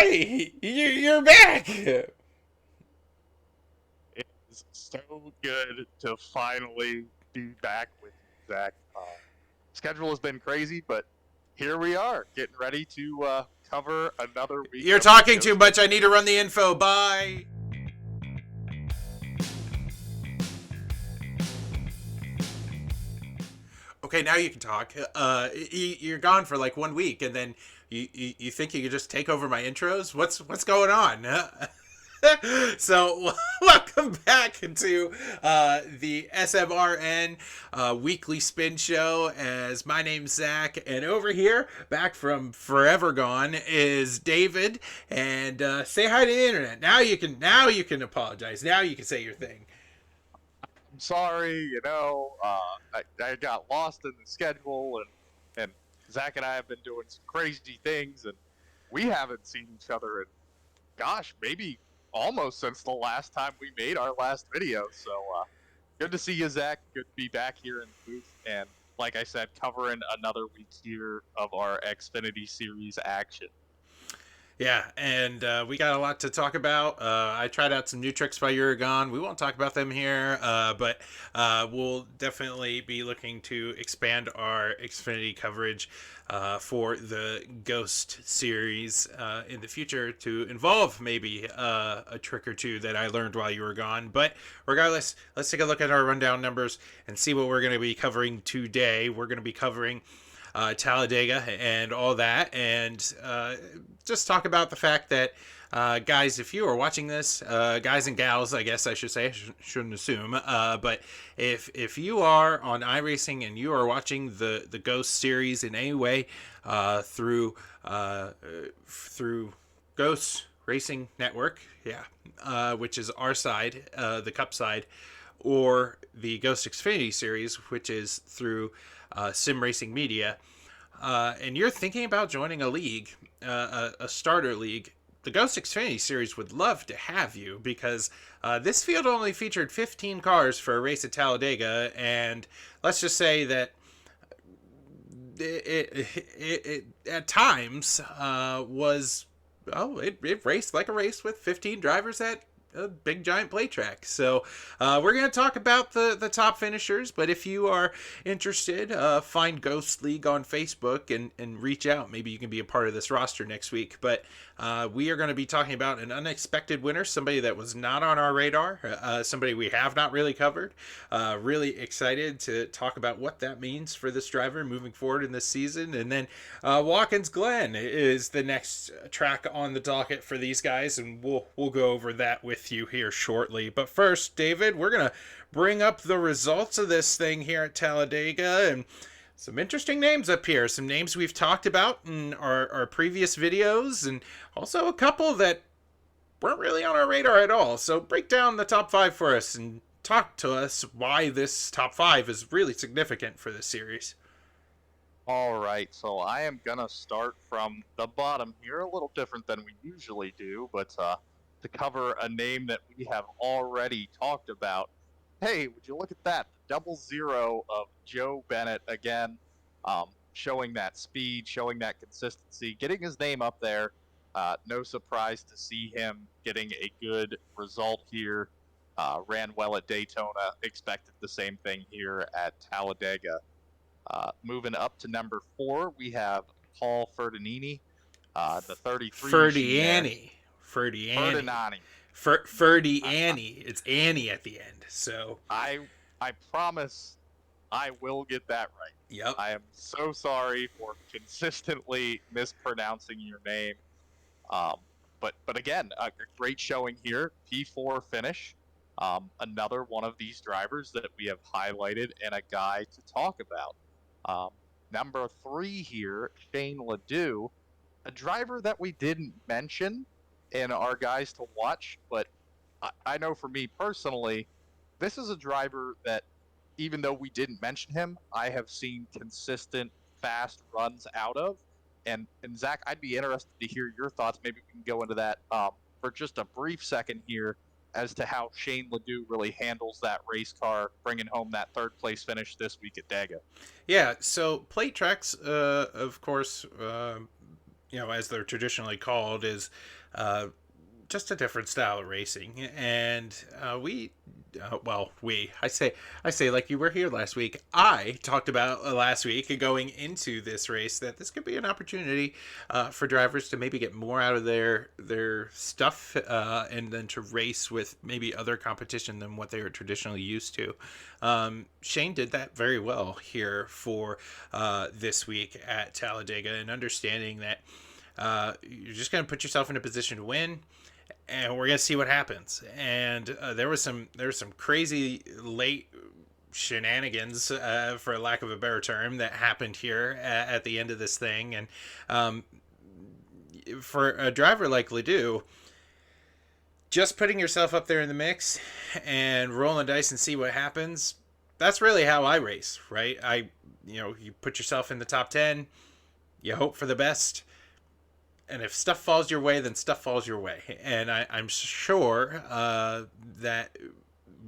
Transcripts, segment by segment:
Hey, you're back. It is so good to finally be back with you, Zach. Schedule has been crazy, but here we are, getting ready to cover another week You're of the talking too Ghost much. I need to Xfinity. run the info. Bye. Okay, now you can talk. You're gone for like 1 week, and then you think you could just take over my intros? What's going on? So, welcome back to the SMRN weekly spin show. As my name's Zach, and over here, back from forever gone, is David. And say hi to the internet. Now you can apologize. Now you can say your thing. I'm sorry, I got lost in the schedule, and Zach and I have been doing some crazy things, and we haven't seen each other in, gosh, maybe almost since the last time we made our last video. So good to see you, Zach. Good to be back here in the booth, and like I said, covering another week here of our Xfinity Series action. Yeah, and we got a lot to talk about. I tried out some new tricks while you were gone. We won't talk about them here, but we'll definitely be looking to expand our Xfinity coverage for the Ghost series in the future to involve maybe a trick or two that I learned while you were gone. But regardless, let's take a look at our rundown numbers and see what we're going to be covering today. We're going to be covering Talladega and all that, and just talk about the fact that guys, if you are watching this, guys and gals, I guess I should say, shouldn't assume, but if you are on iRacing and you are watching the Ghost series in any way through Ghost Racing Network, yeah, which is our side, the Cup side, or the Ghost Xfinity series, which is through Sim Racing Media, and you're thinking about joining a league, a starter league, the Ghost Xfinity series would love to have you because this field only featured 15 cars for a race at Talladega, and let's just say that it at times was it raced like a race with 15 drivers at a big giant play track. So we're going to talk about the top finishers, but if you are interested, find Ghost League on Facebook and reach out. Maybe you can be a part of this roster next week. But we are going to be talking about an unexpected winner, somebody that was not on our radar, somebody we have not really covered. Really excited to talk about what that means for this driver moving forward in this season. And then Watkins Glen is the next track on the docket for these guys, and we'll go over that with you here shortly. But first, David, we're gonna bring up the results of this thing here at Talladega, and some interesting names up here. Some names we've talked about in our previous videos, and also a couple that weren't really on our radar at all. So break down the top five for us and talk to us why this top five is really significant for this series. All right, so I am gonna start from the bottom here, a little different than we usually do, but to cover a name that we have already talked about. Hey, would you look at that? The double zero of Joe Bennett again, showing that speed, showing that consistency, getting his name up there. No surprise to see him getting a good result here. Ran well at Daytona, expected the same thing here at Talladega. Moving up to number 4, we have Paul Ferdinini, the 33 machine there. Ferdiani. Ferdiani. Ferdinani. Ferdy I, Annie. It's Annie at the end. So, I, I promise I will get that right. yep. I am so sorry for consistently mispronouncing your name. Um, but again, a great showing here. P4 finish. Another one of these drivers that we have highlighted and a guy to talk about. Um, Number 3 here, Shane Ledoux, a driver that we didn't mention in our guys to watch, but I know for me personally, this is a driver that even though we didn't mention him, I have seen consistent fast runs out of. And Zach, I'd be interested to hear your thoughts. Maybe we can go into that for just a brief second here as to how Shane Ledoux really handles that race car, bringing home that third place finish this week at Dega. Yeah, so plate tracks, of course, as they're traditionally called, is just a different style of racing. And I say like you were here last week. I talked about last week going into this race that this could be an opportunity for drivers to maybe get more out of their stuff, and then to race with maybe other competition than what they are traditionally used to. Shane did that very well here for this week at Talladega, and understanding that you're just going to put yourself in a position to win, and we're gonna see what happens. And there was some crazy late shenanigans, for lack of a better term, that happened here at the end of this thing. And for a driver like Ledoux, just putting yourself up there in the mix and rolling dice and see what happens. That's really how I race, right? You put yourself in the top 10, you hope for the best, and if stuff falls your way, then stuff falls your way. And I'm sure that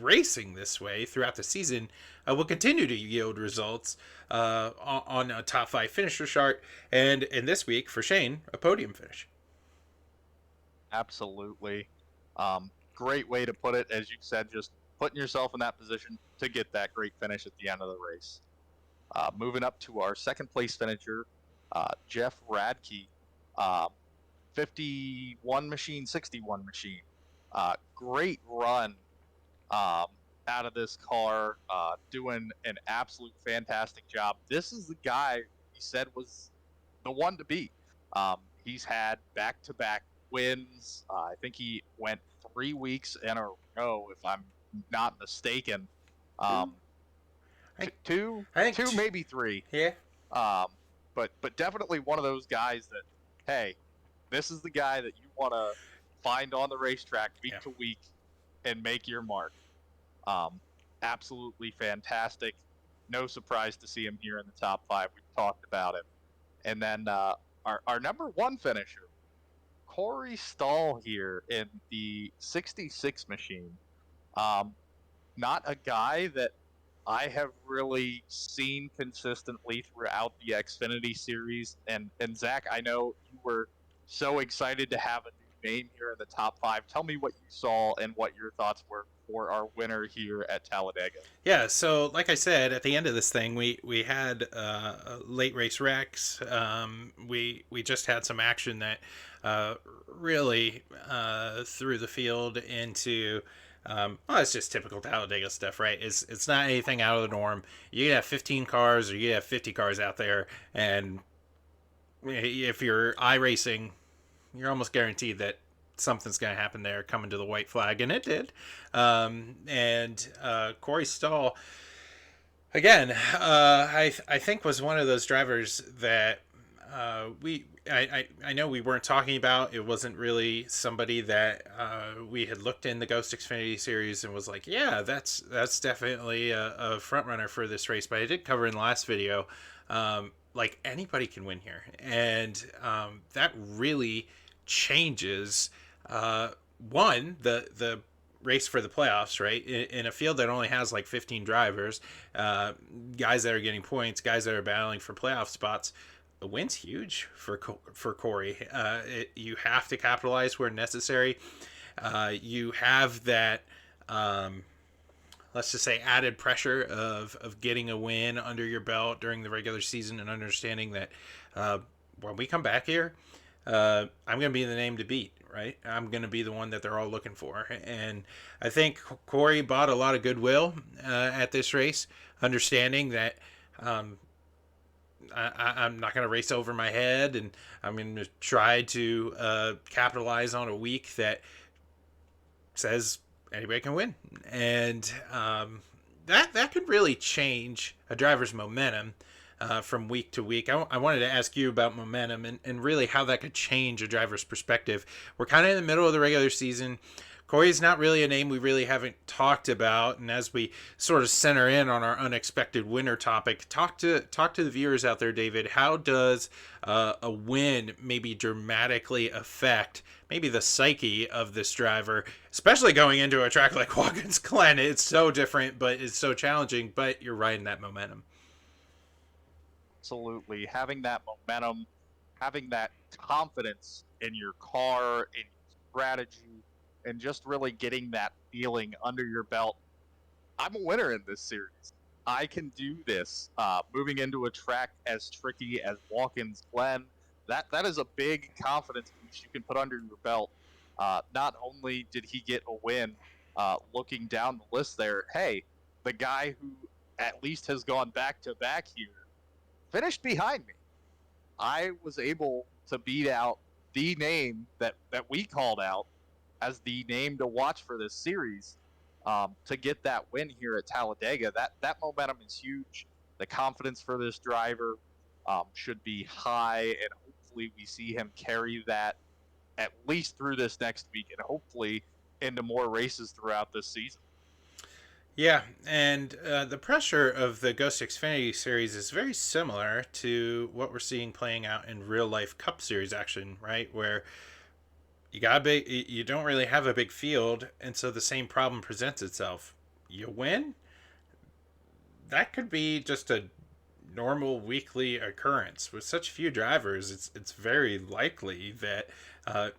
racing this way throughout the season will continue to yield results on a top 5 finisher chart. And in this week, for Shane, a podium finish. Absolutely. Great way to put it. As you said, just putting yourself in that position to get that great finish at the end of the race. Moving up to our second place finisher, Jeff Radke. 51 machine, 61 machine. Great run out of this car, doing an absolute fantastic job. This is the guy he said was the one to beat. He's had back-to-back wins. I think he went 3 weeks in a row, if I'm not mistaken. Two, maybe 3. Yeah. But definitely one of those guys that, hey, this is the guy that you want to find on the racetrack week to week and make your mark. Absolutely fantastic. No surprise to see him here in the top 5. We've talked about him. And then our number 1 finisher, Corey Stahl here in the 66 machine. Not a guy that I have really seen consistently throughout the Xfinity series. And Zach, I know you were so excited to have a new name here in the top 5. Tell me what you saw and what your thoughts were for our winner here at Talladega. Yeah, so like I said, at the end of this thing, we had late race wrecks. We just had some action that really threw the field into... it's just typical Talladega stuff, right? It's not anything out of the norm. You could have 15 cars or you could have 50 cars out there, and if you're iRacing, you're almost guaranteed that something's going to happen there coming to the white flag, and it did. And Corey Stahl, again, I think was one of those drivers that I know we weren't talking about. It wasn't really somebody that we had looked in the Ghost Xfinity series and was like, yeah, that's definitely a front runner for this race. But I did cover in the last video, like anybody can win here, and that really changes the race for the playoffs, right? In a field that only has like 15 drivers, guys that are getting points, guys that are battling for playoff spots. The win's huge for Corey. You have to capitalize where necessary. You have that, let's just say, added pressure of getting a win under your belt during the regular season, and understanding that when we come back here, I'm going to be the name to beat, right? I'm going to be the one that they're all looking for. And I think Corey bought a lot of goodwill at this race, understanding that I'm not going to race over my head, and I'm going to try to capitalize on a week that says anybody can win. And that could really change a driver's momentum from week to week. I wanted to ask you about momentum and really how that could change a driver's perspective. We're kind of in the middle of the regular season. Corey's not really a name we really haven't talked about, and as we sort of center in on our unexpected winner topic, talk to the viewers out there, David. How does a win maybe dramatically affect maybe the psyche of this driver, especially going into a track like Watkins Glen? It's so different, but it's so challenging, but you're riding that momentum. Absolutely. Having that momentum having that confidence in your car, in your strategy, and just really getting that feeling under your belt. I'm a winner in this series. I can do this. Moving into a track as tricky as Watkins Glen, that is a big confidence boost you can put under your belt. Not only did he get a win, looking down the list there, hey, the guy who at least has gone back to back here finished behind me. I was able to beat out the name that we called out as the name to watch for this series, to get that win here at Talladega. That momentum is huge. The confidence for this driver should be high, and hopefully we see him carry that at least through this next week, and hopefully into more races throughout this season. Yeah, and the pressure of the Ghost Xfinity series is very similar to what we're seeing playing out in real life Cup Series action, right? Where you don't really have a big field, and so the same problem presents itself. You win, that could be just a normal weekly occurrence. With such few drivers, it's very likely that uh,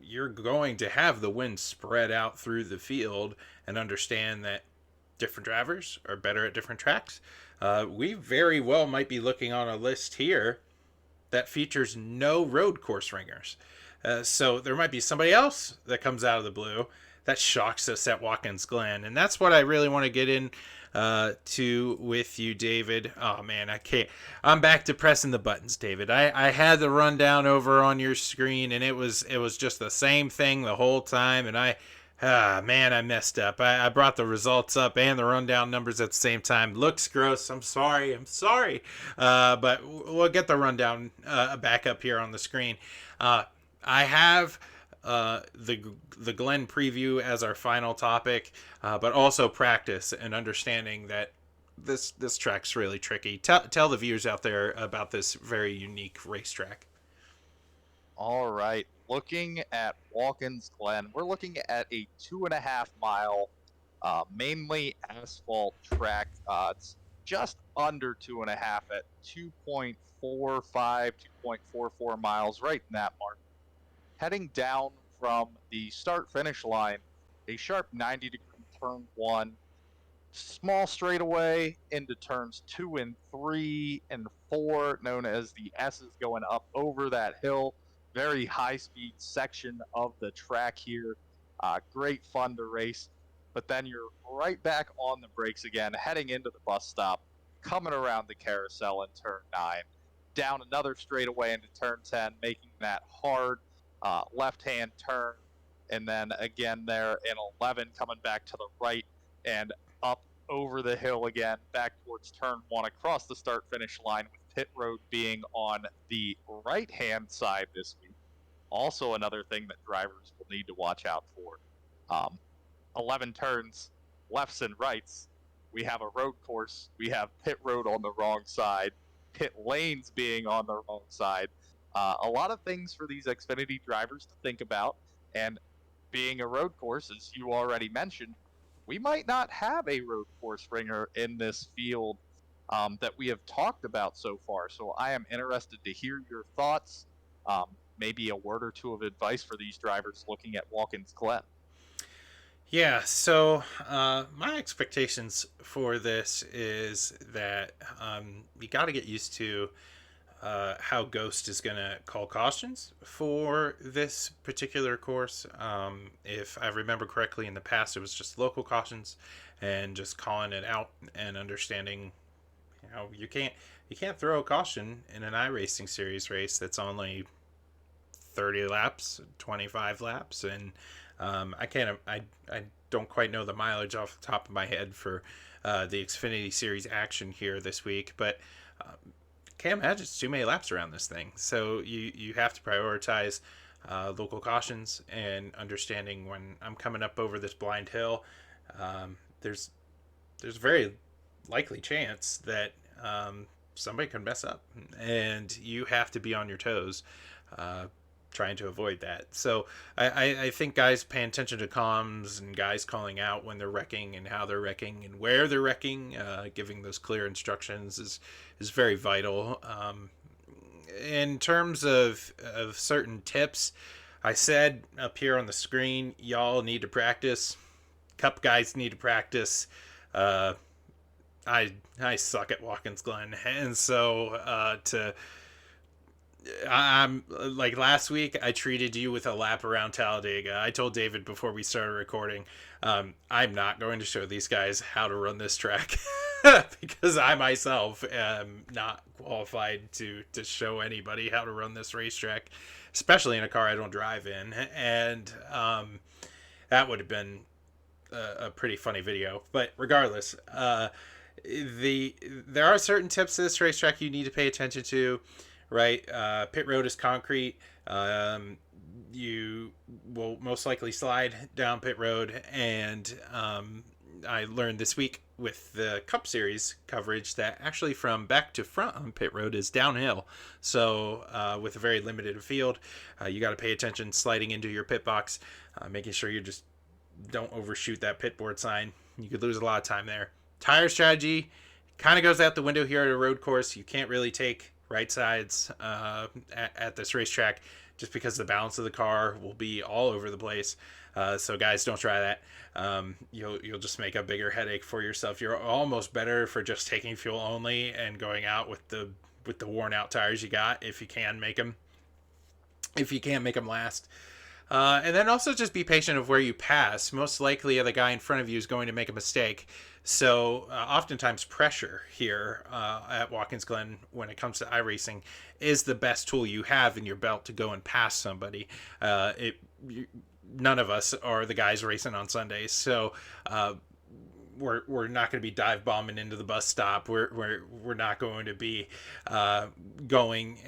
you're going to have the win spread out through the field, and understand that different drivers are better at different tracks. We very well might be looking on a list here that features no road course ringers. So there might be somebody else that comes out of the blue that shocks us at Watkins Glen. And that's what I really want to get in to with you, David. Oh, man, I can't. I'm back to pressing the buttons, David. I had the rundown over on your screen, and it was just the same thing the whole time. And man, I messed up. I brought the results up and the rundown numbers at the same time. Looks gross. I'm sorry. But we'll get the rundown back up here on the screen. I have the Glen preview as our final topic, but also practice and understanding that this track's really tricky. Tell the viewers out there about this very unique racetrack. All right. Looking at Watkins Glen, we're looking at a 2.5 mile, mainly asphalt track. It's just under 2.5 at 2.45, 2.44 miles, right in that mark. Heading down from the start finish line, a sharp 90-degree turn one, small straightaway into turns 2 and 3 and 4, known as the S's, going up over that hill. Very high speed section of the track here. Great fun to race. But then you're right back on the brakes again, heading into the bus stop, coming around the carousel in turn 9, down another straightaway into turn 10, making that hard left-hand turn, and then again there in 11, coming back to the right and up over the hill again, back towards turn 1, across the start-finish line, with pit road being on the right-hand side this week. Also another thing that drivers will need to watch out for. 11 turns, lefts and rights. We have a road course. We have pit road on the wrong side, pit lanes being on the wrong side. A lot of things for these Xfinity drivers to think about, and being a road course, as you already mentioned, we might not have a road course ringer in this field that we have talked about so far. So I am interested to hear your thoughts, maybe a word or two of advice for these drivers looking at Watkins Glen. Yeah, so my expectations for this is that you got to get used to how Ghost is going to call cautions for this particular course. If I remember correctly, in the past, it was just local cautions and just calling it out and understanding, you can't throw a caution in an iRacing series race that's only 30 laps, 25 laps, and I don't quite know the mileage off the top of my head for the Xfinity Series action here this week, but can't imagine it's too many laps around this thing. So you have to prioritize local cautions and understanding when I'm coming up over this blind hill. There's a very likely chance that somebody can mess up, and you have to be on your toes trying to avoid that. So I think guys paying attention to comms and guys calling out when they're wrecking and how they're wrecking and where they're wrecking, giving those clear instructions is very vital. in terms of certain tips, I said up here on the screen, y'all need to practice. Cup guys need to practice. Uh, I suck at Watkins Glen, and so I'm like last week I treated you with a lap around Talladega. I told David before we started recording, I'm not going to show these guys how to run this track because I myself am not qualified to show anybody how to run this racetrack, especially in a car I don't drive in. And that would have been a pretty funny video. But regardless, there are certain tips to this racetrack you need to pay attention to, right? Pit road is concrete. You will most likely slide down pit road, and I learned this week with the Cup Series coverage that actually from back to front on pit road is downhill. So with a very limited field, you got to pay attention sliding into your pit box, making sure you just don't overshoot that pit board sign. You could lose a lot of time there. Tire strategy kind of goes out the window here at a road course. You can't really take right sides at this racetrack just because the balance of the car will be all over the place. So guys, don't try that. You'll just make a bigger headache for yourself. You're almost better for just taking fuel only and going out with the worn out tires you got if you can make them. If you can't make them last. And then also just be patient of where you pass. Most likely the guy in front of you is going to make a mistake. So oftentimes pressure here at Watkins Glen when it comes to iRacing is the best tool you have in your belt to go and pass somebody. None of us are the guys racing on Sundays. So we're not going to be dive bombing into the bus stop. We're not going to be going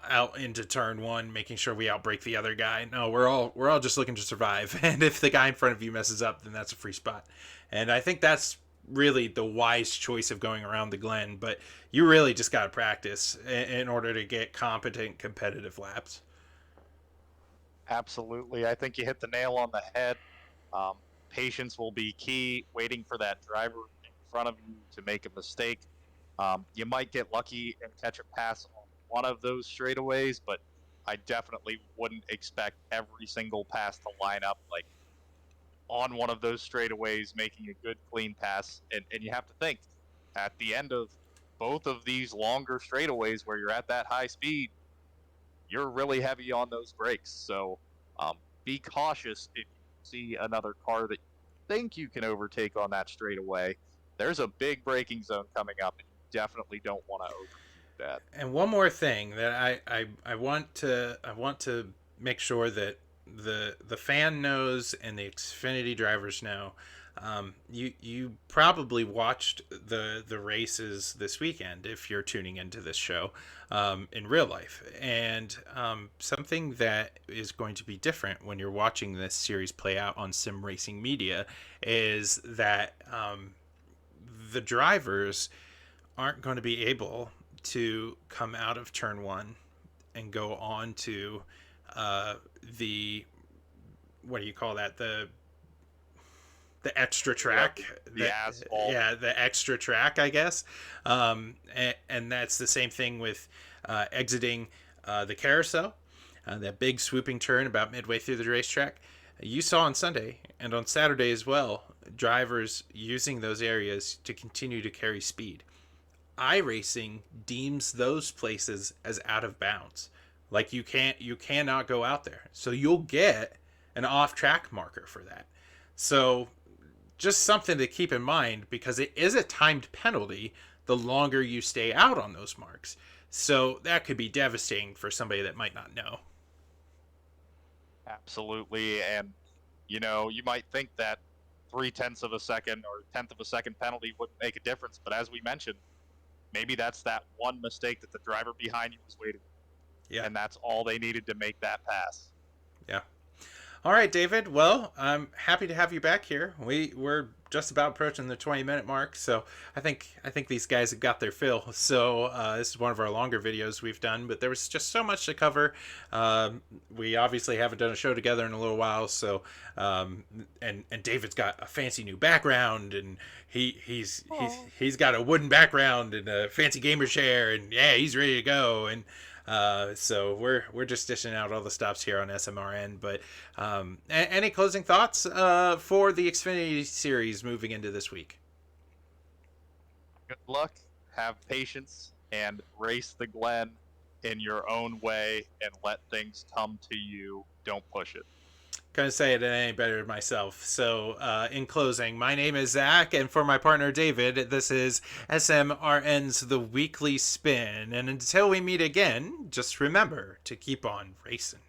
out into turn one, making sure we outbrake the other guy. No, we're all just looking to survive. And if the guy in front of you messes up, then that's a free spot. And I think that's really the wise choice of going around the Glen. But you really just got to practice in order to get competent, competitive laps. Absolutely. I think you hit the nail on the head. Patience will be key, waiting for that driver in front of you to make a mistake. You might get lucky and catch a pass on one of those straightaways, but I definitely wouldn't expect every single pass to line up like on one of those straightaways, making a good, clean pass. And you have to think, at the end of both of these longer straightaways where you're at that high speed, you're really heavy on those brakes. So be cautious if you see another car that you think you can overtake on that straightaway. There's a big braking zone coming up, and you definitely don't want to overshoot that. And one more thing that I want to make sure that the fan knows and the Xfinity drivers know. You probably watched the races this weekend if you're tuning into this show in real life, and something that is going to be different when you're watching this series play out on Sim Racing Media is that the drivers aren't going to be able to come out of turn one and go on to the, what do you call that, the extra track, the asphalt. Yeah, the extra track, I guess. And that's the same thing with exiting the carousel, that big swooping turn about midway through the racetrack. You saw on Sunday and on Saturday as well, drivers using those areas to continue to carry speed. iRacing deems those places as out of bounds. Like you cannot go out there. So you'll get an off-track marker for that. So just something to keep in mind, because it is a timed penalty the longer you stay out on those marks. So that could be devastating for somebody that might not know. Absolutely. And, you might think that 0.3 of a second or 1/10 of a second penalty wouldn't make a difference. But as we mentioned, maybe that's that one mistake that the driver behind you was waiting for. Yeah. And that's all they needed to make that pass. Yeah. All right, David. Well, I'm happy to have you back here. We're just about approaching the 20-minute mark, so I think these guys have got their fill. So this is one of our longer videos we've done, but there was just so much to cover. We obviously haven't done a show together in a little while, so and David's got a fancy new background, and he's got a wooden background and a fancy gamer chair, and yeah, he's ready to go. And So we're just dishing out all the stops here on SMRN. But any closing thoughts for the Xfinity series moving into this week? Good luck, have patience, and race the Glen in your own way and let things come to you. Don't push it. Couldn't say it any better myself. So, in closing, my name is Zach, and for my partner David, this is SMRN's The Weekly Spin. And until we meet again, just remember to keep on racing.